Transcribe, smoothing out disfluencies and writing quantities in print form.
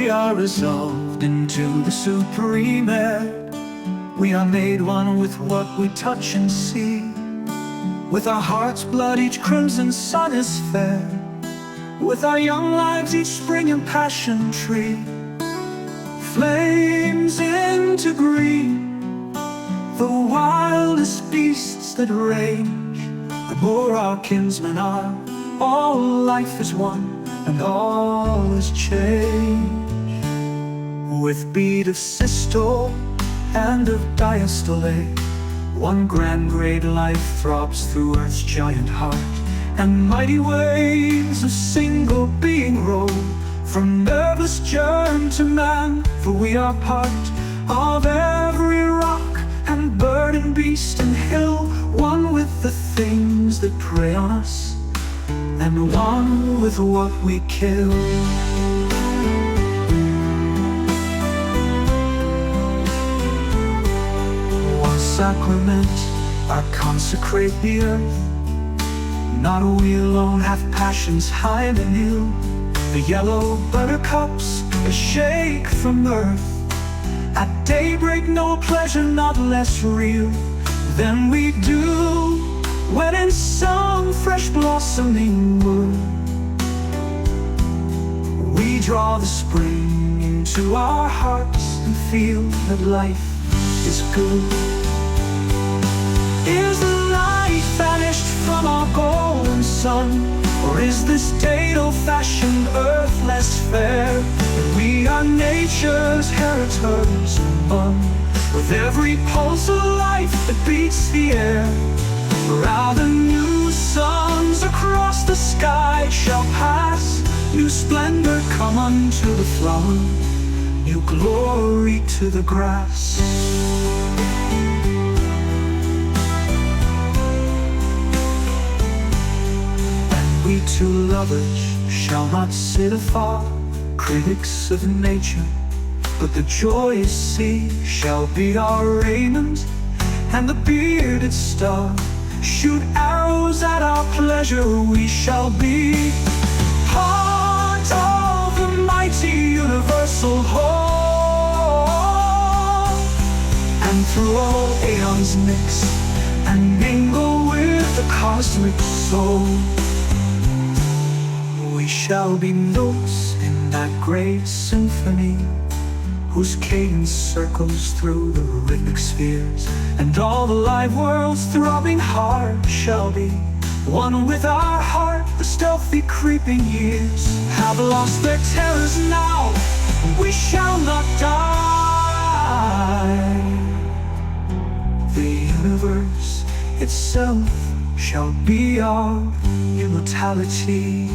We are resolved into the supreme air. We are made one with what we touch and see. With our heart's blood each crimson sun is fair. With our young lives each spring and passion tree flames into green. The wildest beasts that range abhor our kinsmen are. All life is one and all is change. With beat of systole and of diastole, one grand great life throbs through earth's giant heart, and mighty waves of single being roll from nervous germ to man. For we are part of every rock and bird and beast and hill, one with the things that prey on us, and one with what we kill. One sacrament, our consecrate the earth. Not we alone have passions high and ill. The yellow buttercups a shake from mirth. At daybreak no pleasure not less real than we do when in some fresh blossoming wood we draw the spring into our hearts and feel that life is good. Is the light vanished from our golden sun, or is this date old-fashioned earth less fair? We are nature's heritors among, with every pulse of life that beats the air. Rather new suns across the sky shall pass, new splendor come unto the flower, new glory to the grass. And we two lovers shall not sit afar, critics of nature, but the joyous sea shall be our raiment, and the bearded star shoot arrows at our pleasure. We shall be part of the mighty universal whole, and through all aeons mix and mingle with the cosmic soul. We shall be notes in that great symphony, whose cadence circles through the rhythmic spheres, and all the live world's throbbing heart shall be one with our heart. The stealthy creeping years have lost their terrors now, we shall not die. The universe itself shall be our immortality.